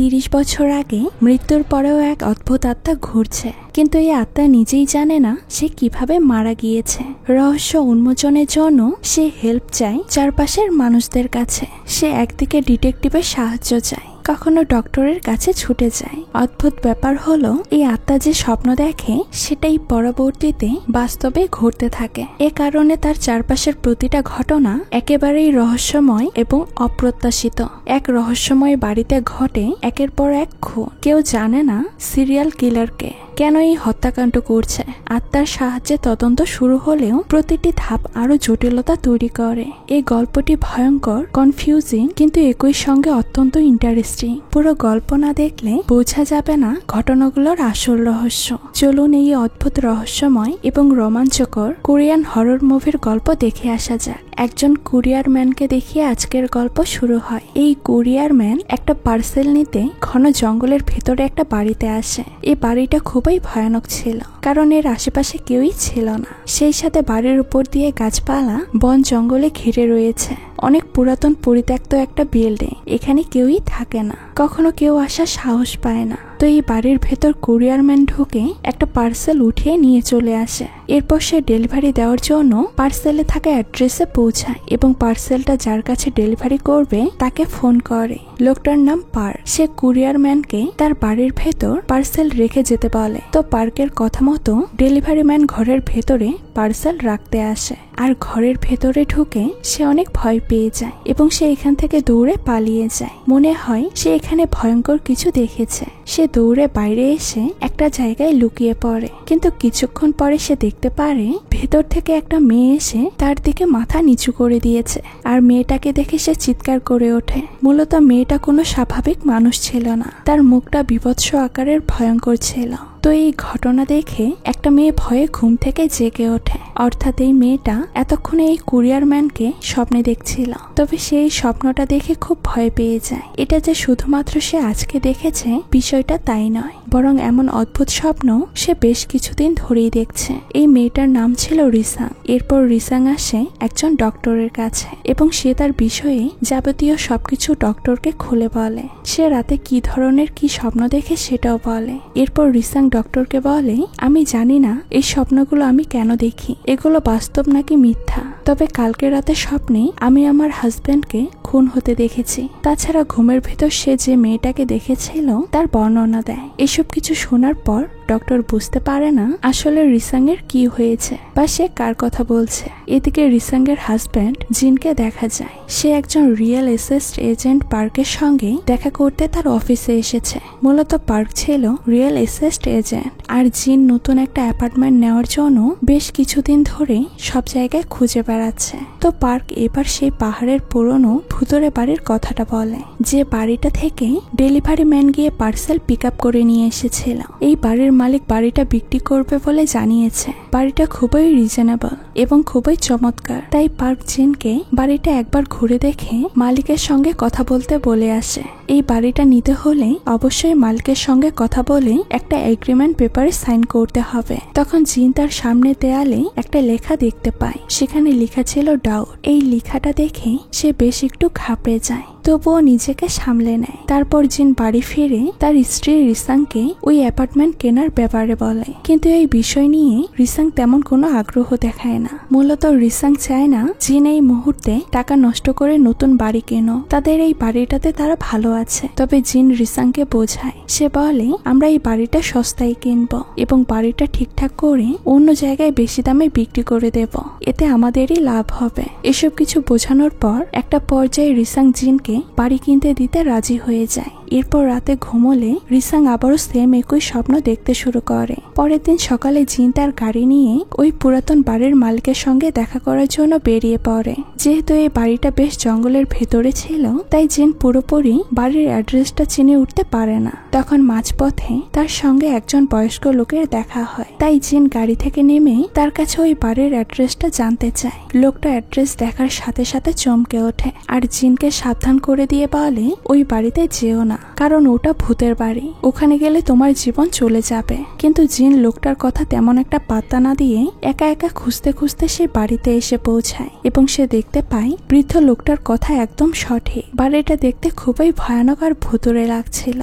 30 বছর আগে মৃত্যুর পরেও এক অদ্ভুত আত্মা ঘুরছে, কিন্তু এই আত্মা নিজেই জানে না সে কিভাবে মারা গিয়েছে। রহস্য উন্মোচনের জন্য সে হেল্প চায় চারপাশের মানুষদের কাছে। সে একদিকে ডিটেকটিভের সাহায্য চায়, কখনো ডক্টরের কাছে ছুটে যায়। অদ্ভুত ব্যাপার হলো এই আত্মা যে স্বপ্ন দেখে সেটাই পরবর্তীতে বাস্তবে ঘটতে থাকে। এ কারণে তার চারপাশের প্রতিটা ঘটনা একেবারেই রহস্যময় এবং অপ্রত্যাশিত। এক রহস্যময় বাড়িতে ঘটে একের পর এক খুন। কেউ জানে না সিরিয়াল কিলারকে, কেন এই হত্যাকাণ্ড করছে। আত্মার সাহায্যে তদন্ত শুরু হলেও প্রতিটি ধাপ আরো জটিলতা তৈরি করে। এই গল্পটি ভয়ঙ্কর, কনফিউজিং, কিন্তু একই সঙ্গে অত্যন্ত ইন্টারেস্টিং। পুরো গল্প না দেখলে বোঝা যাবে না ঘটনাগুলোর আসল রহস্য। চলুন এই অদ্ভুত, রহস্যময় এবং রোমাঞ্চকর কোরিয়ান হরর মুভির গল্প দেখে আসা যাক। একজন কুরিয়ার ম্যানকে দেখিয়ে আজকের গল্প শুরু হয়। এই কুরিয়ার ম্যান একটা পার্সেল নিতে ঘন জঙ্গলের ভেতরে একটা বাড়িতে আসে। এই বাড়িটা খুবই ভয়ানক ছিল, কারণ এর আশেপাশে কেউই ছিল না। সেই সাথে বাড়ির উপর দিয়ে গাছপালা, বন জঙ্গলে ঘিরে রয়েছে। অনেক পুরাতন পরিত্যক্ত একটা বিল্ডিং। এখানে কেউই থাকে না, কখনো কেউ আসার সাহস পায় না। তো এই বাড়ির ভেতর কুরিয়ার ম্যান ঢুকে একটা পার্সেল উঠিয়ে নিয়ে চলে আসে। এরপর সে ডেলিভারি দেওয়ার জন্য পার্সেলে থাকা অ্যাড্রেসে পৌঁছায় এবং পার্সেলটা যার কাছে ডেলিভারি করবে তাকে ফোন করে। লোকটার নাম পার্ক। সে কুরিয়ার ম্যানকে তার বাড়ির ভেতর পার্সেল রেখে যেতে বলে। তো পার্কের কথা মতো ডেলিভারি ম্যান ঘরের ভেতরে পার্সেল রাখতে আসে। আর ঘরের ভেতরে ঢুকে সে অনেক ভয় পেয়ে যায় এবং সে এখান থেকে দৌড়ে পালিয়ে যায়। মনে হয় সে এখানে ভয়ঙ্কর কিছু দেখেছে। সে দৌড়ে বাইরে এসে একটা জায়গায় লুকিয়ে পড়ে, কিন্তু কিছুক্ষণ পরে সে দেখতে পারে ভেতর থেকে একটা মেয়ে এসে তার দিকে মাথা নিচু করে দিয়েছে। আর মেয়েটাকে দেখে সে চিৎকার করে ওঠে। মূলত মেয়েটা কোনো স্বাভাবিক মানুষ ছিল না, তার মুখটা বীভৎস আকারের ভয়ঙ্কর ছিল। তো এই ঘটনা দেখে একটা মেয়ে ভয়ে ঘুম থেকে জেগে ওঠে। অর্থাৎ এই মেয়েটা এতক্ষণে এই কুরিয়ার ম্যানকে স্বপ্নে দেখছিল। তবে সেই স্বপ্নটা দেখে খুব ভয় পেয়ে যায়। এটা যে শুধুমাত্র সে আজকে দেখেছে বিষয়টা তাই নয়, বরং এমন অদ্ভুত স্বপ্ন সে বেশ কিছুদিন ধরেই দেখছে। এই মেয়েটার নাম ছিল রিসাং। এরপর রিসাং আসে একজন ডক্টরের কাছে এবং সে তার বিষয়ে যাবতীয় সবকিছু ডক্টরকে খুলে বলে। সে রাতে কি ধরনের কি স্বপ্ন দেখে সেটাও বলে। এরপর রিসাং ডক্টরকে বলে, আমি জানি না এই স্বপ্নগুলো আমি কেন দেখি, এগুলো বাস্তব নাকি মিথ্যা, তবে কালকে রাতে স্বপ্নে আমি আমার হাজবেন্ডকে খুন হতে দেখেছি। তাছাড়া ঘুমের ভেতর সে যে মেয়েটাকে দেখেছিল তার বর্ণনা দেয়। এসব কিছু শোনার পর ডক্টর বুঝতে পারে না আসলে রিসাং এর কি হয়েছে বা সে কার কথা বলছে। এদিকে রিসাং এর হাজবেন্ড জিনকে দেখা যায়। সে একজন রিয়েল এস্টেট এজেন্ট পার্কের সঙ্গে দেখা করতে তার অফিসে এসেছে। মূলত পার্ক ছিল রিয়েল এস্টেট এজেন্ট, আর জিন নতুন একটা অ্যাপার্টমেন্ট নেওয়ার জন্য বেশ কিছুদিন ধরে সব জায়গায় খুঁজে বেড়াচ্ছে। তো পার্ক এবার সেই পাহাড়ের পুরনো ভুতুরে বাড়ির কথাটা বলে, যে বাড়িটা থেকে ডেলিভারি ম্যান গিয়ে পার্সেল পিক আপ করে নিয়ে এসেছিল। এই বাড়ির মালিক বাড়িটা বিক্রি করবে বলে জানিয়েছে। বাড়িটা খুবই রিজনেবল এবং খুবই চমৎকার। তাই পার্ক জিনকে বাড়িটা একবার ঘুরে দেখে মালিকের সঙ্গে কথা বলতে বলে আসে। এই বাড়িটা নিতে হলে অবশ্যই মালিকের সঙ্গে কথা বলে একটা এগ্রিমেন্ট পেপারে সাইন করতে হবে। তখন জিন তার সামনে দেয়ালে একটা লেখা দেখতে পায়। সেখানে লেখা ছিল ডাউট। এই লেখাটা দেখে সে বেশ একটু ঘাবড়ে যায়, তবুও নিজেকে সামলে নেয়। তারপর জিন বাড়ি ফিরে তার স্ত্রী রিসাংকে ওই অ্যাপার্টমেন্ট কেনার ব্যাপারে বলে, কিন্তু এই বিষয় নিয়ে রিসাং তেমন কোনো আগ্রহ দেখায় না। মূলত রিসাং চায় না জিন এই মুহূর্তে টাকা নষ্ট করে নতুন বাড়ি কেনো। তাদের এই বাড়িটাতে তারা ভালো আছে। তবে জিন রিসাংকে বোঝায়। সে বলে, আমরা এই বাড়িটা সস্তায় কিনবো এবং বাড়িটা ঠিকঠাক করে অন্য জায়গায় বেশি দামে বিক্রি করে দেব, এতে আমাদেরই লাভ হবে। এসব কিছু বোঝানোর পর একটা পর্যায়ে রিসাং জিনকে বাড়ি কিনতে দিতে রাজি হয়ে যায়। এরপর রাতে ঘুমোলে রিসাং আবারও সেম একই স্বপ্ন দেখতে শুরু করে। পরের দিন সকালে জিন তার গাড়ি নিয়ে ওই পুরাতন বাড়ির মালিকের সঙ্গে দেখা করার জন্য বেরিয়ে পড়ে। যেহেতু এই বাড়িটা বেশ জঙ্গলের ভেতরে ছিল, তাই জিন পুরোপুরি বাড়ির অ্যাড্রেসটা চিনে উঠতে পারে না। তখন মাঝপথে তার সঙ্গে একজন বয়স্ক লোকের দেখা হয়। তাই জিন গাড়ি থেকে নেমে তার কাছে ওই বাড়ির অ্যাড্রেসটা জানতে চায়। লোকটা অ্যাড্রেস দেখার সাথে সাথে চমকে ওঠে আর জিনকে সাবধান করে দিয়ে বলে, ওই বাড়িতে যেও না, কারণ ওটা ভূতের বাড়ি, ওখানে গেলে তোমার জীবন চলে যাবে। কিন্তু জিন লোকটার কথা তেমন একটা পাত্তা না দিয়ে একা একা খুঁজতে খুঁজতে সে বাড়িতে এসে পৌঁছায় এবং সে দেখতে পায় বৃদ্ধ লোকটার কথা একদম সঠিক। বাড়িটা দেখতে খুবই ভয়ানক আর ভুতুড়ে লাগছিল।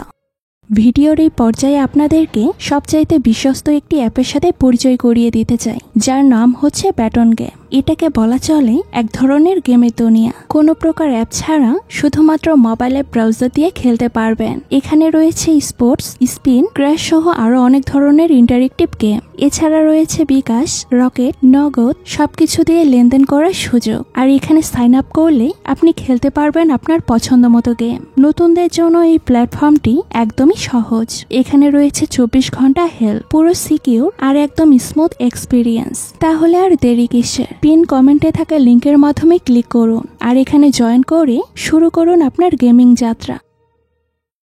ভিডিওর এই পর্যায়ে আপনাদেরকে সবচাইতে বিশ্বস্ত একটি অ্যাপের সাথে পরিচয় করিয়ে দিতে চাই, যার নাম হচ্ছে ব্যাটন গেম। এটাকে বলা চলে এক ধরনের গেমের দুনিয়া। কোনো প্রকার অ্যাপ ছাড়া শুধুমাত্র মোবাইলে ব্রাউজার দিয়ে খেলতে পারবেন। এখানে রয়েছে স্পোর্টস, স্পিন, ক্র্যাশ সহ আরো অনেক ধরনের ইন্টারেক্টিভ গেম। এছাড়া রয়েছে বিকাশ, রকেট, নগদ সবকিছু দিয়ে লেনদেন করার সুযোগ। আর এখানে সাইন আপ করলে আপনি খেলতে পারবেন আপনার পছন্দ মতো গেম। নতুনদের জন্য এই প্ল্যাটফর্মটি একদমই সহজ। এখানে রয়েছে 24 ঘন্টা হেল্প, পুরো সিকিউর আর একদম স্মুথ এক্সপিরিয়েন্স। তাহলে আর দেরি কিসের? পিন কমেন্টে থাকা লিংকের মাধ্যমে ক্লিক করুন আর এখানে জয়েন করে শুরু করুন আপনার গেমিং যাত্রা।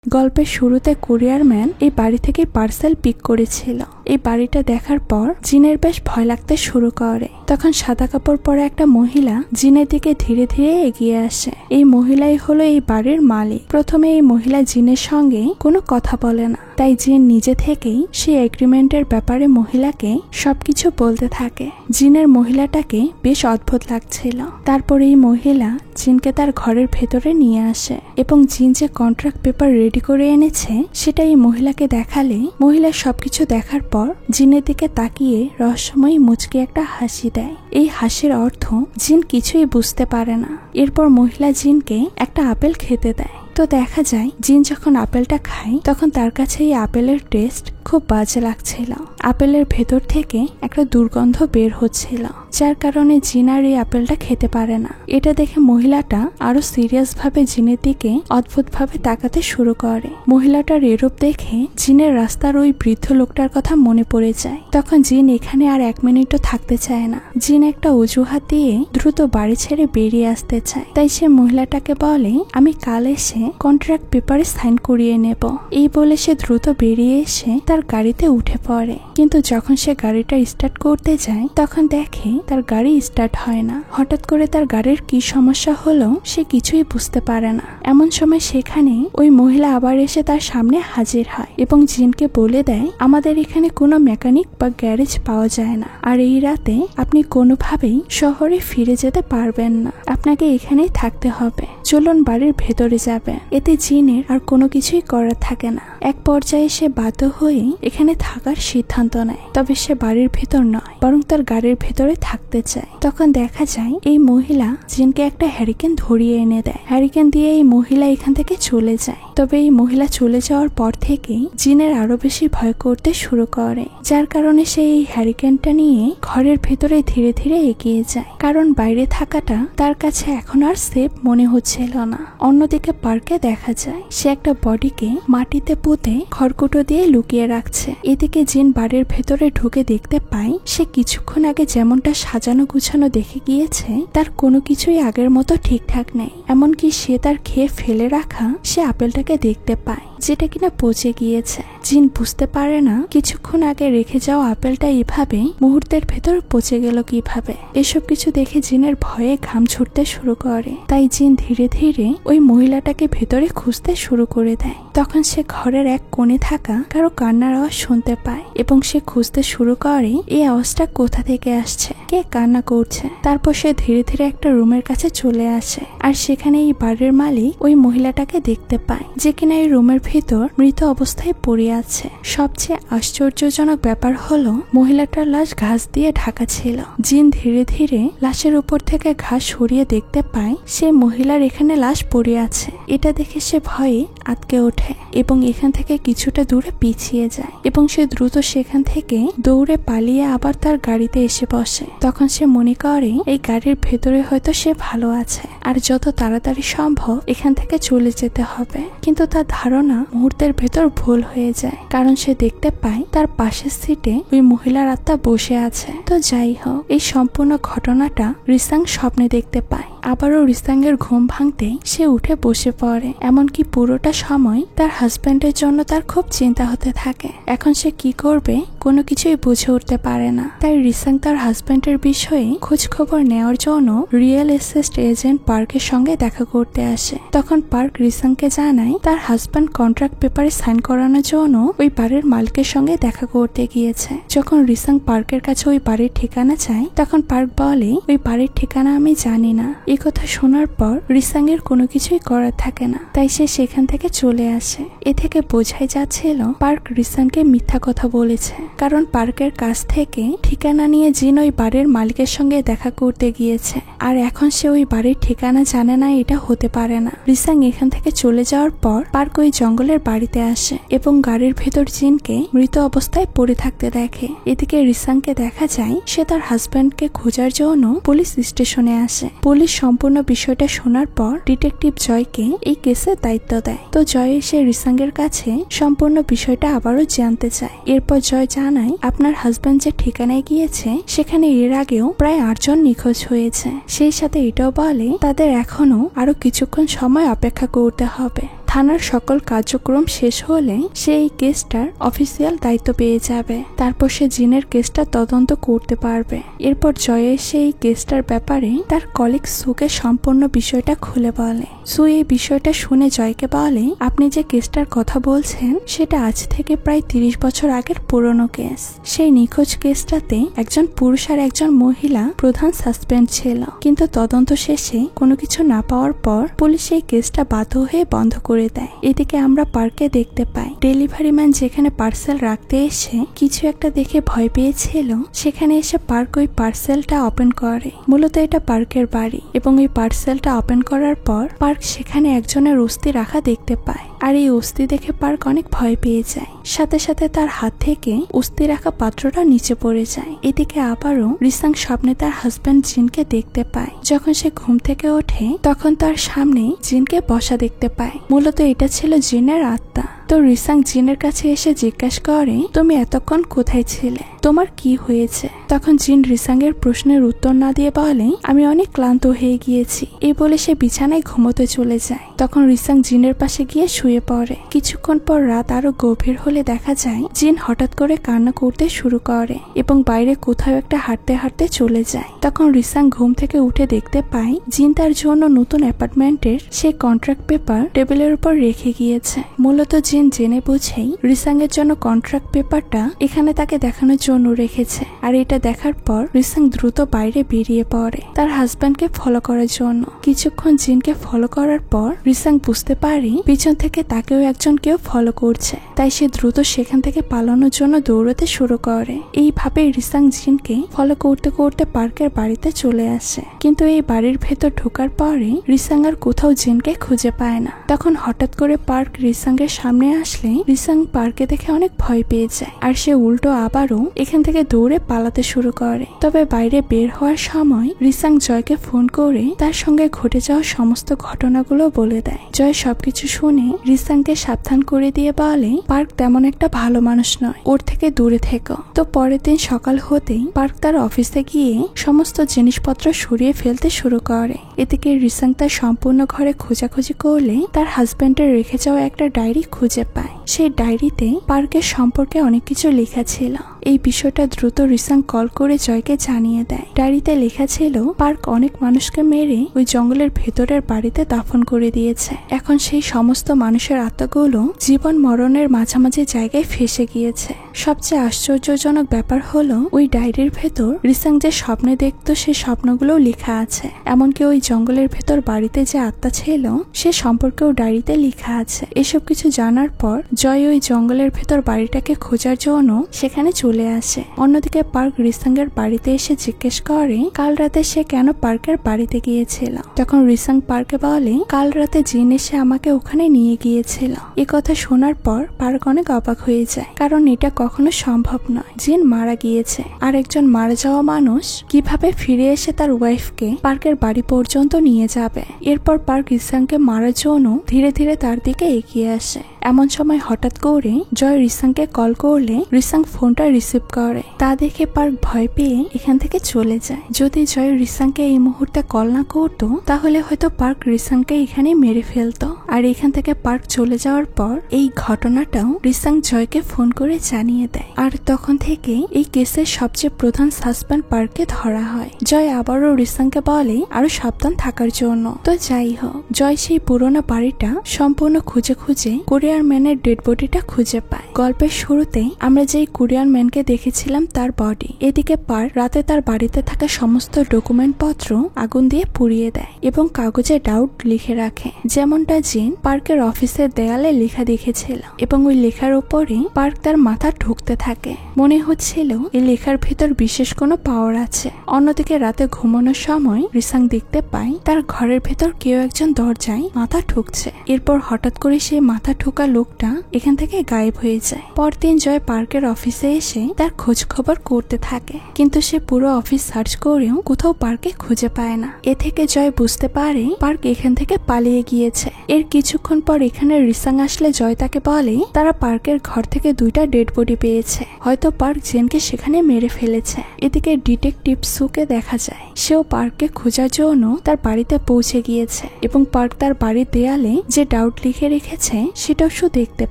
গল্পের শুরুতে কুরিয়ারম্যান এই বাড়ি থেকে পার্সেল পিক করেছিল। এই বাড়িটা দেখার পর জিনের বেশ ভয় লাগতে শুরু করে। তখন সাদা কাপড় পরা একটা মহিলা জিনের দিকে ধীরে ধীরে এগিয়ে আসে। এই মহিলাই হলো এই বাড়ির মালিক। প্রথমে এই মহিলা জিনের সঙ্গে কোনো কথা বলে না, তাই জিন নিজে থেকেই সেই এগ্রিমেন্টের ব্যাপারে মহিলাকে সবকিছু বলতে থাকে। জিনের মহিলাটাকে বেশ অদ্ভুত লাগছিল। তারপর এই মহিলা জিনকে তার ঘরের ভেতরে নিয়ে আসে এবং জিন যে কন্ট্রাক্ট পেপার রেডি করে এনেছে সেটা এই মহিলাকে দেখালে মহিলা সবকিছু দেখার পর জিনের দিকে তাকিয়ে রহস্যময়ী মুচকি একটা হাসি দেয়। এই হাসির অর্থ জিন কিছুই বুঝতে পারে না। এরপর মহিলা জিনকে একটা আপেল খেতে দেয়। তো দেখা যায় জিন যখন আপেলটা খায় তখন তার কাছে এই আপেলের টেস্ট খুব বাজে লাগছিল। আপেলের ভেতর থেকে একটা দুর্গন্ধ বের হচ্ছিল, যার কারণে জিন আর এই আপেলটা খেতে পারে না। এটা দেখে মহিলাটা আরো সিরিয়াস ভাবে জিনের দিকে অদ্ভুত ভাবে তাকাতে শুরু করে। মহিলাটার এরূপ দেখে জিনের রাস্তার ওই বৃদ্ধ লোকটার কথা মনে পড়ে যায়। তখন জিন এখানে আর 1 মিনিটও থাকতে চায় না। জিন একটা অজুহাত দিয়ে দ্রুত বাড়ি ছেড়ে বেরিয়ে আসতে চায়। তাই সে মহিলাটাকে বলে, আমি কাল এসে কন্ট্রাক্ট পেপারে সাইন করিয়ে নেব। এই বলে সে দ্রুত বেরিয়ে এসে তার গাড়িতে উঠে পড়ে। কিন্তু যখন সে গাড়িটা স্টার্ট করতে যায় তখন দেখে তার গাড়ি স্টার্ট হয় না। হঠাৎ করে তার গাড়ির কি সমস্যা হলো সে কিছুই বুঝতে পারে না। এমন সময় সেখানে ওই মহিলা আবার এসে তার সামনে হাজির হয় এবং জিনকে বলে দেয়, আমাদের এখানে কোনো মেকানিক বা গ্যারেজ পাওয়া যায় না, আর এই রাতে আপনি কোনোভাবেই শহরে ফিরে যেতে পারবেন না, আপনাকে এখানেই থাকতে হবে। চলুন বাড়ির ভেতরে যাবেন। এতে জিনের আর কোনো কিছুই করার থাকে না। এক পর্যায়ে সে বাধ্য হয়ে এখানে থাকার সিদ্ধান্ত নেয়। তবে সে বাড়ির ভেতর নয়, বরং তার গাড়ির ভেতরে থাকতে চায়। তখন দেখা যায় এই মহিলা জিনকে একটা হ্যারিকেন ধরিয়ে এনে দেয়। হ্যারিকেন দিয়ে এই মহিলা এখান থেকে চলে যায়। তবে এই মহিলা চলে যাওয়ার পর থেকেই জিনের আরো বেশি ভয় করতে শুরু করে, যার কারণে সে এই হ্যারিকেনটা নিয়ে ঘরের ভেতরে ধীরে ধীরে এগিয়ে যায়। কারণ বাইরে থাকাটা তার কাছে এখন আর সেফ মনে হচ্ছিল না। অন্যদিকে পার্কে দেখা যায় সে একটা বডিকে মাটিতে পুঁতে খড়কুটো দিয়ে লুকিয়ে রাখছে। এদিকে জিন বাড়ির ভেতরে ঢুকে দেখতে পায় সে কিছুক্ষণ আগে যেমনটা সাজানো গুছানো দেখে গিয়েছে তার কোনো কিছুই আগের মতো ঠিকঠাক নেই। এমনকি সে তার খেয়ে ফেলে রাখা সে আপেলটাকে দেখতে পায়, যেটা কিনা পচে গিয়েছে। জিন বুঝতে পারে না কিছুক্ষণ আগে রেখে যাওয়া আপেলটা এভাবে মুহূর্তের ভেতর পচে গেল কিভাবে। এসব কিছু দেখে জিনের ভয়ে ঘাম ছুটতে শুরু করে। তাই জিন ধীরে ধীরে ওই মহিলাটাকে ভেতরে খুঁজতে শুরু করে দেয়। তখন সে ঘরের এক কোণে থাকা কারো কান্নার আওয়াজ শুনতে পায় এবং সে খুঁজতে শুরু করে এই আওয়াজটা কোথা থেকে আসছে, কে কান্না করছে। তারপর সে ধীরে ধীরে একটা রুমের কাছে চলে আসে আর সেখানে এই বাড়ির মালিক ওই মহিলাটাকে দেখতে পায়, যে কিনা এই রুমের ভিতর মৃত অবস্থায় পড়ে আছে। সবচেয়ে আশ্চর্যজনক ব্যাপার হলো মহিলাটার লাশ ঘাস দিয়ে ঢাকা ছিল। জিন ধীরে ধীরে লাশের উপর থেকে ঘাস সরিয়ে দেখতে পায় সে মহিলার এখানে লাশ পড়ে আছে। এটা দেখে সে ভয়ে আটকে ওঠে এবং এখান থেকে কিছুটা দূরে পিছিয়ে যায় এবং সে দ্রুত সেখান থেকে দৌড়ে পালিয়ে আবার তার গাড়িতে এসে বসে। তখন সে মনে করে এই গাড়ির ভেতরে হয়তো সে ভালো আছে আর যত তাড়াতাড়ি সম্ভব এখান থেকে চলে যেতে হবে। কিন্তু তার ধারণা মুহূর্তের ভেতর ভুল হয়ে যায়, কারণ সে দেখতে পায় তার পাশের সিটে ওই মহিলার আত্মা বসে আছে। তো যাই হোক, এই সম্পূর্ণ ঘটনাটা রিসাং স্বপ্নে দেখতে পায়। আবারও রিসাংয়ের ঘুম ভাঙতেই সে উঠে বসে পড়ে। এমনকি পুরোটা সময় তার হাজব্যান্ডের জন্য তার খুব চিন্তা হতে থাকে। এখন সে কি করবে কোনো কিছুই বুঝে উঠতে পারে না। তাই রিসাং তার হাজব্যান্ডের বিষয়ে খোঁজ খবর নেওয়ার জন্য রিয়েল এস্টেট এজেন্ট পার্কের সঙ্গে দেখা করতে আসে। তখন পার্ক রিসাংকে জানায় তার হাজব্যান্ড কন্ট্রাক্ট পেপারে সাইন করানোর জন্য ওই বাড়ির মালিকের সঙ্গে দেখা করতে গিয়েছে। যখন রিসাং পার্কের কাছে ওই বাড়ির ঠিকানা চায় তখন পার্ক বলে ওই বাড়ির ঠিকানা আমি জানি না। এই কথা শোনার পর রিসাং এর কোনো কিছুই করার থাকে না, তাই সে সেখান থেকে চলে আসে। এ থেকে বোঝাই যাচ্ছিল পার্ক রিসাংকে মিথ্যা কথা বলেছে, কারণ পার্কের কাছ থেকে ঠিকানা নিয়ে জিন ওই বাড়ির মালিকের সঙ্গে দেখা করতে গিয়েছে, আর এখন সে ওই বাড়ির ঠিকানা জানে না। এটা হতে পারে না। রিসাং এখান থেকে চলে যাওয়ার পর পার্ক ওই জঙ্গলের বাড়িতে আসে এবং গাড়ির ভেতর জিনকে মৃত অবস্থায় পড়ে থাকতে দেখে। এদিকে রিসাংকে দেখা যায় সে তার হাজব্যান্ডকে খোঁজার জন্য পুলিশ স্টেশনে আসে। পুলিশ সম্পূর্ণ বিষয়টা শোনার পর ডিটেকটিভ জয়কে এই কেসের দায়িত্ব দেয়। তো জয় এসে রিসাংয়ের কাছে সম্পূর্ণ বিষয়টা আবারও জানতে চায়। এরপর জয় জানায় আপনার হাজব্যান্ড যে ঠিকানায় গিয়েছে সেখানে এর আগেও প্রায় 8 জন নিখোঁজ হয়েছে। সেই সাথে এটাও বলে তাদের এখনো আরো কিছুক্ষণ সময় অপেক্ষা করতে হবে। থানার সকল কার্যক্রম শেষ হলে সে এই কেসটার অফিসিয়াল দায়িত্ব পেয়ে যাবে। তারপর সে জিনের কেসটা তদন্ত করতে পারবে। এরপর জয় এসে এই কেসটার ব্যাপারে তার কলিগ সুকে সম্পূর্ণ বিষয়টা খুলে বলে। সু এই বিষয়টা শুনে জয়কে বলে আপনি যে কেসটার কথা বলছেন সেটা আজ থেকে প্রায় 30 বছর আগের পুরনো কেস। সেই নিখোঁজ কেসটাতে একজন পুরুষ আর একজন মহিলা প্রধান সাসপেন্ড ছিল, কিন্তু তদন্ত শেষে কোনো কিছু না পাওয়ার পর পুলিশ এই কেসটা বাধ্য হয়ে বন্ধ করে দেয়। এদিকে আমরা পার্কে দেখতে পাই ডেলিভারি ম্যান যেখানে পার্সেল রাখতে এসে কিছু একটা দেখে ভয় পেয়েছিল, সেখানে এসে পার্ক ওই পার্সেলটা ওপেন করে। মূলত এটা পার্কের বাড়ি এবং এই পার্সেলটা ওপেন করার পর পার্ক সেখানে একজনের অস্থি রাখা দেখতে পায়, আর এই অস্থি দেখে পার্ক অনেক ভয় পেয়ে যায়। সাথে সাথে তার হাত থেকে অস্থি রাখা পাত্রটা নিচে পড়ে যায়। এদিকে আবারও রিসাং স্বপ্নে তার হাজব্যান্ড জিনকে দেখতে পায়। যখন সে ঘুম থেকে ওঠে তখন তার সামনে জিনকে বসা দেখতে পায়। মূলত এটা ছিল জিনের আত্মা। তো রিসাং জিনের কাছে এসে জিজ্ঞাসা করে তুমি এতক্ষণ কোথায় ছিলে, তোমার কি হয়েছে? তখন জিন রিসাং এর প্রশ্নের উত্তর না দিয়ে বলে আমি অনেক ক্লান্ত হয়ে গিয়েছি। এই বলে সে বিছানায় ঘুমোতে চলে যায়। তখন রিসাং জিনের পাশে গিয়ে শুয়ে পড়ে। কিছুক্ষণ পর রাত আরো গভীর হলে দেখা যায় জিন হঠাৎ করে কান্না করতে শুরু করে এবং বাইরে কোথাও একটা হাঁটতে হাঁটতে চলে যায়। তখন রিসাং ঘুম থেকে উঠে দেখতে পায় জিন তার জন্য নতুন অ্যাপার্টমেন্টের সেই কন্ট্রাক্ট পেপার টেবিলের উপর রেখে গিয়েছে। মূলত জিন জেনে বুঝেই রিসাং এর জন্য কন্ট্রাক্ট পেপারটা এখানে তাকে দেখানোর জন্য রেখেছে। আর এটা দেখার পর রিসাং দ্রুত বাইরে বেরিয়ে পড়ে তার হাজব্যান্ডকে ফলো করার জন্য। কিছুক্ষণ জিনকে ফলো করার পর রিসাং বুঝতে পারে পিছন থেকে তাকেও একজন কেউ ফলো করছে, তাই সে দ্রুত সেখান থেকে পালানোর জন্য দৌড়াতে শুরু করে। এইভাবে রিসাং জিনকে ফলো করতে করতে পার্কের বাড়িতে চলে আসে, কিন্তু এই বাড়ির ভেতর ঢোকার পরে রিসাং আর কোথাও জিনকে খুঁজে পায় না। তখন হঠাৎ করে পার্ক রিসাং এর সামনে আসলে রিসাং পার্কে দেখে অনেক ভয় পেয়ে যায়, আর সে উল্টো আবারও এখান থেকে দৌড়ে পালাতে শুরু করে। তবে বাইরে বের হওয়ার সময় রিসাং জয়কে ফোন করে তার সঙ্গে ঘটে যাওয়া সমস্ত ঘটনাগুলো বলে দেয়। জয় সবকিছু শুনে রিসাংকে সাবধান করে দিয়ে বলে পার্ক তেমন একটা ভালো মানুষ নয়, ওর থেকে দূরে থেকো। তো পরের দিন সকাল হতেই পার্ক তার অফিসে গিয়ে সমস্ত জিনিসপত্র সরিয়ে ফেলতে শুরু করে। এদিকে রিসাং তার সম্পূর্ণ ঘরে খোঁজাখুঁজি করলে তার হাজব্যান্ডের রেখে যাওয়া একটা ডায়েরি খুঁজে পায়। সেই ডায়েরিতে পার্কের সম্পর্কে অনেক কিছু লেখা ছিল। এই বিষয়টা দ্রুত রিসাং কল করে জয়কে জানিয়ে দেয়। ডায়েরিতে লেখা ছিল পার্ক অনেক মানুষকে মেরে ওই জঙ্গলের ভেতরের বাড়িতে দাফন করে দিয়েছে। এখন সেই সমস্ত মানুষের আত্মাগুলো জীবন মরণের মাঝামাঝি জায়গায় ফেসে গিয়েছে। সবচেয়ে আশ্চর্যজনক ব্যাপার হলো ওই ডায়েরির ভেতর রিসাং যে স্বপ্নে দেখতো সেই স্বপ্নগুলো লেখা আছে। এমনকি ওই জঙ্গলের ভেতর বাড়িতে যে আত্মা ছিল সে সম্পর্কেও ডায়েরিতে লেখা আছে। এসব কিছু জানার পর জয় ওই জঙ্গলের ভেতর বাড়িটাকে খোঁজার জন্য সেখানে চলে আসে। অন্যদিকে পার্ক রিসাং এর বাড়িতে এসে জিজ্ঞেস করে কাল রাতে সে কেন পার্কের বাড়িতে গিয়েছিল। তখন রিসাং পার্কে বলে কাল রাতে জিন এসে আমাকে ওখানে নিয়ে গিয়েছিল। এ কথা শোনার পর পার্ক অনেক অবাক হয়ে যায়, কারণ এটা কখনো সম্ভব নয়। জিন মারা গিয়েছে, আর একজন মারা যাওয়া মানুষ কিভাবে ফিরে এসে তার ওয়াইফকে পার্কের বাড়ি পর্যন্ত নিয়ে যাবে। এরপর পার্ক রিসাংকে মারার জন্য ধীরে ধীরে তার দিকে এগিয়ে আসে। এমন সময় হঠাৎ করে জয় রিসাংকে কল করলে রিসাং ফোনটা রিসিভ করে। তা দেখে পার্ক ভয় পেয়ে এখান থেকে চলে যায়। যদি জয় রিসাংকে এই মুহূর্তে কল না করতো তাহলে হয়তো পার্ক রিসাংকে এখানে মেরে ফেলতো। আর এখান থেকে পার্ক চলে যাওয়ার পর এই ঘটনাটাও রিসাং জয়কে ফোন করে জানিয়ে দেয়। আর তখন থেকে এই কেসের সবচেয়ে প্রধান সাসপেন্ড পার্ককে ধরা হয়। জয় আবারও রিসাংকে বলে আরো সাবধান থাকার জন্য। তো যাই হোক, জয় সেই পুরোনো বাড়িটা সম্পূর্ণ খুঁজে খুঁজে কুরিয়ার ম্যানের ডেড বডিটা খুঁজে পায়। গল্পের শুরুতেই আমরা যেই কুরিয়ার ম্যানকে দেখেছিলাম তার বডি। এদিকে পার্ক রাতে তার বাড়িতে থাকা সমস্ত ডকুমেন্ট পত্র আগুন দিয়ে পুড়িয়ে দেয় এবং কাগজে ডাউট লিখে রাখে, যেমনটা জিন পার্কের অফিসের দেয়ালে লেখা দেখেছিল। এবং ওই লেখার উপরে পার্ক তার মাথা ঢুকতে থাকে। মনে হচ্ছিল এই লেখার ভিতর বিশেষ কোনো পাওয়ার আছে। অন্যদিকে রাতে ঘুমানোর সময় রিসাং দেখতে পায় তার ঘরের ভেতর কেউ একজন দরজায় মাথা ঠুকছে। এরপর হঠাৎ করে সেই মাথা ঠোকা লোকটা এখান থেকে গায়েব হয়ে যায়। পরদিন জয় পার্কের অফিসে এসে তার খোঁজ খবর করতে থাকে, কিন্তু সে পুরো অফিস সার্চ করেও কোথাও পার্কে খুঁজে পায় না। এ থেকে জয় বুঝতে পারে পার্ক এখান থেকে পালিয়ে গিয়েছে। এর কিছুক্ষণ পর এখানে রিসাং আসলে জয় তাকে বলে তারা পার্কের ঘর থেকে 2টা ডেড বডি পেয়েছে। হয়তো পার্ক জেনকে সেখানে মেরে ফেলেছে। এদিকে ডিটেকটিভ সুকে দেখা যায় সেও পার্ককে খোঁজার জন্য তার বাড়িতে পৌঁছে গিয়েছে এবং পার্ক তার বাড়ির দেয়ালে যে ডাউট লিখে রেখেছে সেটাও সু দেখতে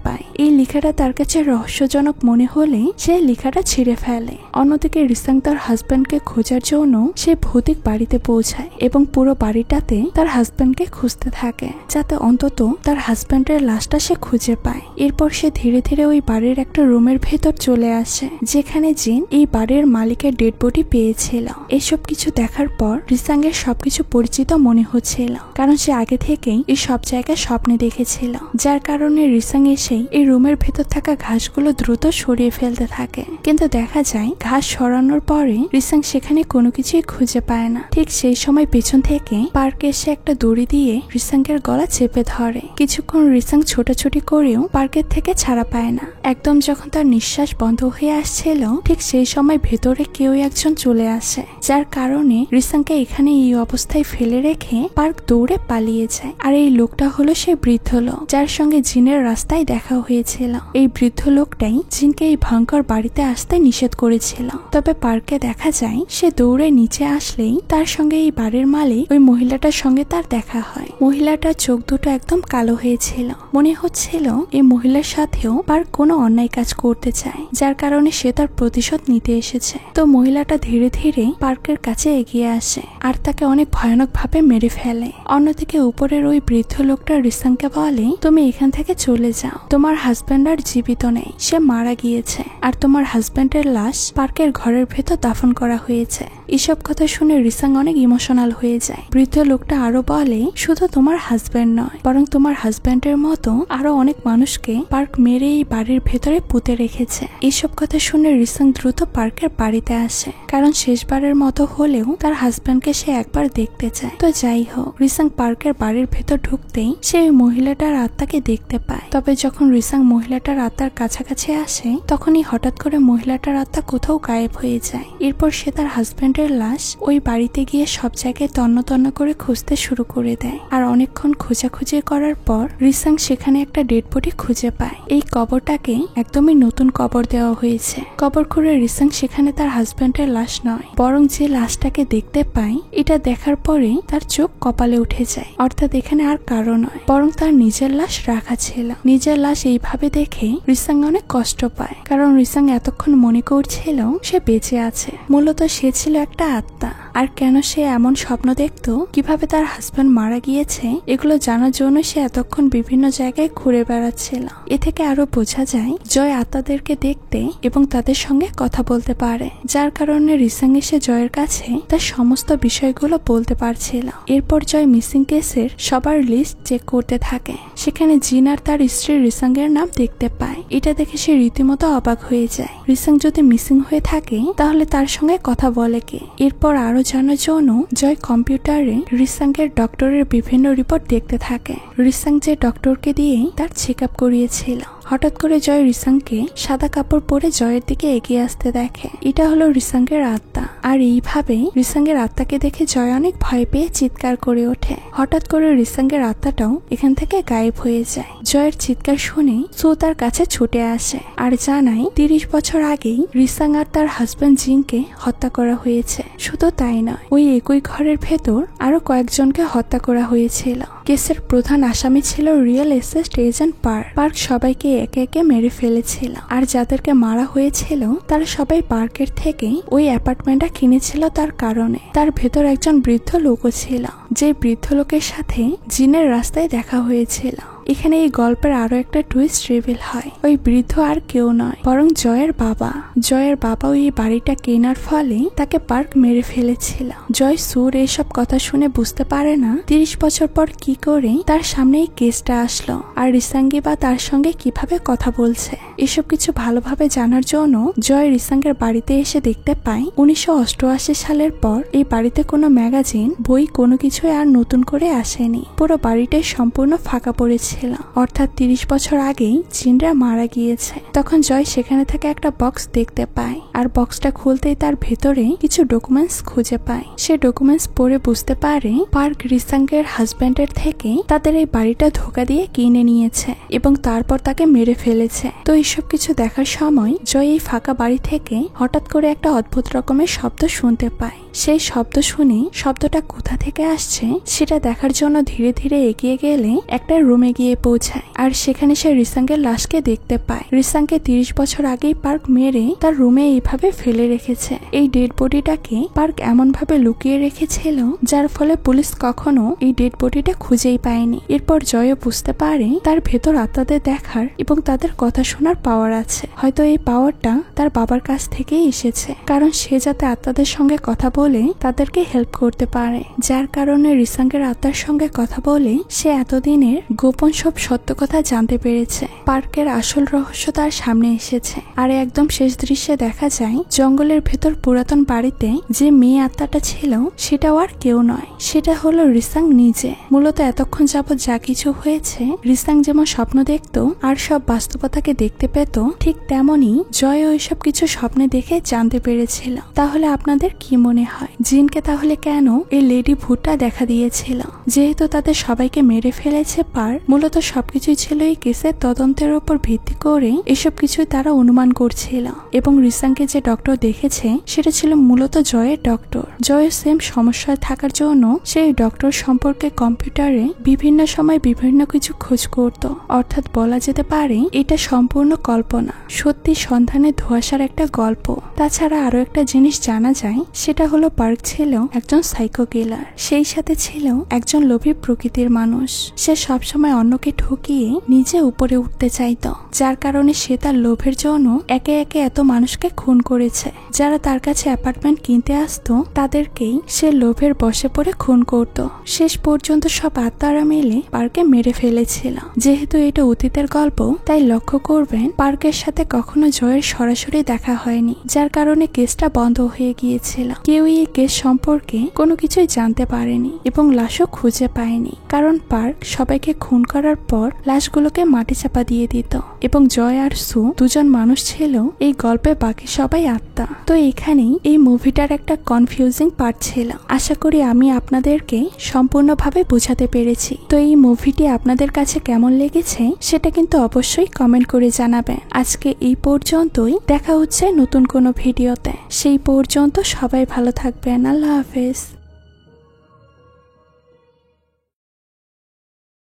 পায়। এই লেখাটা তার কাছে রহস্যজনক মনে হলে সে লেখাটা ছিঁড়ে ফেলে। অন্যদিকে রিসাং তার হাজবেন্ডকে খোঁজার জন্য সে ভৌতিক বাড়িতে পৌঁছায় এবং পুরো বাড়িটাতে তার হাজবেন্ডকে খুঁজতে থাকে, যাতে অন্তত তার হাজবেন্ডের লাশটা সে খুঁজে পায়। এরপর সে ধীরে ধীরে ওই বাড়ির একটা রুমের ভেতর চলে আসে যেখানে জিন এই বাড়ির মালিকের ডেড বডি পেয়েছিল। এসব কিছু দেখার পর রিসাং এর সবকিছু পরিচিত মনে হচ্ছিল, কারণ সে আগে থেকেই এই সব জায়গায় স্বপ্নে দেখেছিল। যার কারণে রিসাং এসেই এই রুমের ভেতর থাকা ঘাসগুলো দ্রুত সরিয়ে ফেলতে থাকে। কিন্তু দেখা যায় ঘাস সরানোর পরে রিসাং সেখানে কোনো কিছুই খুঁজে পায় না। ঠিক সেই সময় পেছন থেকে পার্কে এসে একটা দড়ি দিয়ে রিসাংয়ের গলা চেপে ধরে। কিছুক্ষণ রিসাং ছোটাছুটি করেও পার্কের থেকে ছাড়া পায় না। একদম যখন তার নিঃশ্বাস বন্ধ হয়ে আসছিল ঠিক সেই সময় ভেতরে কেউ একজন চলে আসে, যার কারণে রিসাংকে এখানে এই অবস্থায় ফেলে রেখে পার্ক দৌড়ে পালিয়ে যায়। আর এই লোকটা হলো সেই বৃদ্ধ লোক যার সঙ্গে জিনের রাস্তায় দেখা হয়েছিল। এই বৃদ্ধ লোকটাই জিনকে এই ভয়ঙ্কর বাড়িতে আসতে নিষেধ করেছিল। তবে পার্কে দেখা যায় সে দৌড়ে নিচে আসলেই তার সঙ্গে এই বাড়ির মালিক ওই মহিলাটার সঙ্গে তার দেখা হয়। মহিলাটার চোখ দুটো একদম কালো হয়েছিল। মনে হচ্ছিল এই মহিলার সাথেও পার্ক কোনো অন্যায় কাজ করতে চায়, যার কারণে সে তার প্রতিশোধ নিতে এসেছে। তো মহিলাটা ধীরে ধীরে পার্কের কাছে এগিয়ে আসে আর তাকে অনেক ভয়ানক ভাবে মেরে ফেলে। অন্যদিকে উপরের ওই বৃদ্ধ লোকটা রিসাংকে বলে তুমি এখান থেকে চলে যাও, তোমার হাজবেন্ড আর জীবিত নেই, সে মারা গিয়েছে। আর তোমার হাজবেন্ডের লাশ পার্কের ঘরের ভেতর দাফন করা হয়েছে। এসব কথা শুনে রিসাং অনেক ইমোশনাল হয়ে যায়। বৃদ্ধ লোকটা আরো বলে শুধু তোমার হাজবেন্ড নয়, বরং তোমার হাজবেন্ডের মতো আরো অনেক মানুষকে পার্ক মেরে এই বাড়ির ভেতরে পুঁতে রেখেছে। এসব কথা শুনে রিসাং দ্রুত পার্কের বাড়িতে আসে, কারণ শেষবারের মতো হলেও তার হাজবেন্ডকে সে একবার দেখতে চায়। তো যাই হোক, রিসাং পার্কের বাড়ির ভেতর ঢুকতেই সে ওই মহিলাটার আত্মাকে দেখতে পায়। তবে যখন রিসাং মহিলাটার আত্মার কাছাকাছি আসে তখনই হঠাৎ করে মহিলাটার আত্মা কোথাও গায়েব হয়ে যায়। এরপর সে তার হাজবেন্ডের লাশ ওই বাড়িতে গিয়ে সব জায়গায় তন্ন তন্ন করে খুঁজতে শুরু করে দেয়। আর অনেকক্ষণ খোঁজাখুঁজি করার পর রিসাং সেখানে একটা ডেড বডি খুঁজে পায়। এই কবরটাকে একদমই নতুন কবর দেওয়া হয়েছে। কবর খুঁড়ে রিসাং সেখানে তার হাজবেন্ডের লাশ নয়, বরং যে লাশটাকে দেখতে পায় এটা দেখার পরে তার চোখ কপালে উঠে যায়। অর্থাৎ এখানে আর কারো নয়, বরং তার নিজের লাশ রাখা ছিল। নিজের লাশ এইভাবে দেখে রিসাং অনেক কষ্ট পায়, কারণ রিসাং এতক্ষণ মনে করছিল সে বেঁচে আছে। মূলত সে ছিল একটা আত্মা। আর কেন সে এমন স্বপ্ন দেখত, কিভাবে তার হাজবেন্ড মারা গিয়েছে, এগুলো জানার জন্য সে এতক্ষণ বিভিন্ন জায়গায় ঘুরে বেড়াচ্ছিল। এ থেকে আরো বোঝা যায় জয় আত্মাদেরকে দেখতে এবং তাদের সঙ্গে কথা বলতে পারে, যার কারণে রিসাং এসে জয়ের কাছে তার সমস্ত বিষয়গুলো বলতে পারছিল। এরপর জয় মিসিং কেসের সবার লিস্ট চেক করতে থাকে। সেখানে জিন আর তার স্ত্রী রিসাং এর নাম দেখতে পায়। এটা দেখে সে রীতিমতো অবাক হয়ে যায়। রিসাং যদি মিসিং হয়ে থাকে তাহলে তার সঙ্গে কথা বলে কে? এরপর আরো জানার জন্য জয় কম্পিউটারে রিসাং এর ডক্টরের বিভিন্ন রিপোর্ট দেখতে থাকে। রিসাং যে ডক্টরকে দিয়ে তার চেক আপ করিয়েছিল, হঠাৎ করে জয় রিসাংকে সাদা কাপড় পরে জয়ের দিকে এগিয়ে আসতে দেখে। এটা হলো রিসাংয়ের আত্মা। আর এইভাবে রিসাংয়ের আত্মাকে দেখে জয় অনেক ভয় পেয়ে চিৎকার করে ওঠে। হঠাৎ করে রিসাংয়ের আত্মাটাও এখান থেকে গায়েব হয়ে যায়। জয়ের চিৎকার শুনে সু তার কাছে ছুটে আসে আর জানায় 30 বছর আগেই রিসাং আর তার হাজবেন্ড জিনকে হত্যা করা হয়েছে। শুধু তাই নয়, ওই একই ঘরের ভেতর আরো কয়েকজনকে হত্যা করা হয়েছিল। কেসের প্রধান আসামি ছিল রিয়েল এস্টেট এজেন্ট পার্ক সবাইকে একে একে মেরে ফেলেছিল। আর যাদেরকে মারা হয়েছিল তারা সবাই পার্কের থেকে ওই অ্যাপার্টমেন্টটা কিনেছিল তার কারণে। তার ভেতর একজন বৃদ্ধ লোকও ছিল, যে বৃদ্ধ লোকের সাথে জিনের রাস্তায় দেখা হয়েছিল। এখানে এই গল্পের আরো একটা টুইস্ট রিভিল হয়। ওই বৃদ্ধ আর কেউ নয়, বরং জয়ের বাবা। জয়ের বাবা ওই বাড়িটা কেনার ফলে তাকে পার্ক মেরে ফেলেছিল। জয় সুর এইসব কথা শুনে বুঝতে পারে না 30 বছর পর কি করে তার সামনে এই কেসটা আসলো, আর রিসাঙ্গি বা তার সঙ্গে কিভাবে কথা বলছে। এসব কিছু ভালোভাবে জানার জন্য জয় রিসাঙ্গের বাড়িতে এসে দেখতে পায় 1988 সালের পর এই বাড়িতে কোনো ম্যাগাজিন, বই কোনো কিছুই আর নতুন করে আসেনি। পুরো বাড়িটাই সম্পূর্ণ ফাঁকা পড়েছে, অর্থাৎ 30 বছর আগেই জিনরা মারা গিয়েছে। তখন জয় সেখানে থেকে একটা বক্স দেখতে পায়, আর বক্সটা খুলতেই তার ভেতরে কিছু ডকুমেন্টস খুঁজে পায়। সে ডকুমেন্টস পড়ে বুঝতে পারে পার্ক রিসাংয়ের হাজবেন্ডের থেকে তাদের এই বাড়িটা ধোকা দিয়ে কিনে নিয়েছে এবং তারপর তাকে মেরে ফেলেছে। তো এইসব কিছু দেখার সময় জয় এই ফাঁকা বাড়ি থেকে হঠাৎ করে একটা অদ্ভুত রকমের শব্দ শুনতে পায়। সেই শব্দ শুনে শব্দটা কোথা থেকে আসছে সেটা দেখার জন্য ধীরে ধীরে এগিয়ে গেলে একটা রুমে গিয়ে পৌঁছায়, আর সেখানে সে রিসাংয়ের লাশকে দেখতে পায়। রিসাংকে 30 বছর আগেই পার্ক মেরে তার রুমে এইভাবে ফেলে রেখেছে। এই ডেড বডিটাকে পার্ক এমন ভাবে লুকিয়ে রেখেছিল যার ফলে পুলিশ কখনো এই ডেড বডিটা খুঁজেই পায়নি। এরপর জয় বুঝতে পারে তার ভেতর আত্মাদের দেখার এবং তাদের কথা শোনার পাওয়ার আছে। হয়তো এই পাওয়ারটা তার বাবার কাছ থেকেই এসেছে, কারণ সে যাতে আত্মাদের সঙ্গে কথা বলে তাদেরকে হেল্প করতে পারে। যার কারণে রিসাংয়ের আত্মার সঙ্গে কথা বলে সে এতদিনের গোপন সব সত্য কথা জানতে পেরেছে। পার্কের আসল রহস্য তার সামনে এসেছে। আর একদম শেষ দৃশ্যে দেখা যায় জঙ্গলের ভেতর পুরাতন বাড়িতে যে মেয়ে আত্মাটা ছিল সেটাও আর কেউ নয়, সেটা হলো রিসাং নিজে। মূলত এতক্ষণ যাবৎ যা কিছু হয়েছে, রিসাং যেমন স্বপ্ন দেখত আর সব বাস্তবতাকে দেখতে পেত, ঠিক তেমনি জয় ওইসব কিছু স্বপ্নে দেখে জানতে পেরেছিল। তাহলে আপনাদের কি মনে হয়, জিনকে তাহলে কেন এই লেডি ভূতটা দেখা দিয়েছিল? যেহেতু তাদের সবাইকে মেরে ফেলেছে মূলত সবকিছুই ছিল এই কেসের তদন্তের উপর ভিত্তি করে এসব কিছুই তারা অনুমান করছিল। এবং রিসাংকে যে ডক্টর দেখেছে সেটা ছিল মূলত জয়ের ডক্টর। জয়ের সেম সমস্যায় থাকার জন্য সেই ডক্টর সম্পর্কে কম্পিউটারে বিভিন্ন সময় বিভিন্ন কিছু খোঁজ করত। অর্থাৎ বলা যেতে পারে এটা সম্পূর্ণ কল্পনা, সত্যি সন্ধানে ধোঁয়াশার একটা গল্প। তাছাড়া আরো একটা জিনিস জানা যায়, সেটা হলো পার্ক ছিল একজন সাইকো কিলার, সেই সাথে ছিল একজন লোভী প্রকৃতির মানুষ। সে সবসময় অন্যকে ঠকিয়ে নিজে উপরে উঠতে চাইত, যার কারণে সে তার লোভের জন্য একে একে এত মানুষকে খুন করেছে। যারা তার কাছে অ্যাপার্টমেন্ট কিনতে আসতো তাদেরকেই সে লোভের বশে পড়ে খুন করত। শেষ পর্যন্ত সব আত্মারা মিলে পার্কে মেরে ফেলেছিল। যেহেতু এটা অতীতের গল্প, তাই লক্ষ্য করবেন পার্কের সাথে কখনো জয়ের সরাসরি দেখা হয়নি, যার কারণে কেসটা বন্ধ হয়ে গিয়েছিল। কেউই এই কেস সম্পর্কে কোনো কিছুই জানতে পারেনি এবং লাশও খুঁজে পায়নি, কারণ পার্ক সবাইকে খুন করার পর লাশগুলোকে মাটি চাপা দিয়ে দিত। এবং জয় আর সু দুজন মানুষ ছিল, এই গল্পে বাকি সবাই আত্মা। তো এখানেই এই মুভিটার একটা কনফিউজিং পার্ট ছিল। আশা করি আমি আপনাদেরকে সম্পূর্ণভাবে বোঝাতে পেরেছি। তো এই মুভিটি আপনাদের কাছে কেমন লেগেছে সেটা কিন্তু অবশ্যই কমেন্ট করে জানাবেন। আজকে এই পর্যন্তই, দেখা হচ্ছে নতুন কোনো ভিডিওতে। সেই পর্যন্ত সবাই ভালো থাকবেন। আল্লাহ হাফেজ।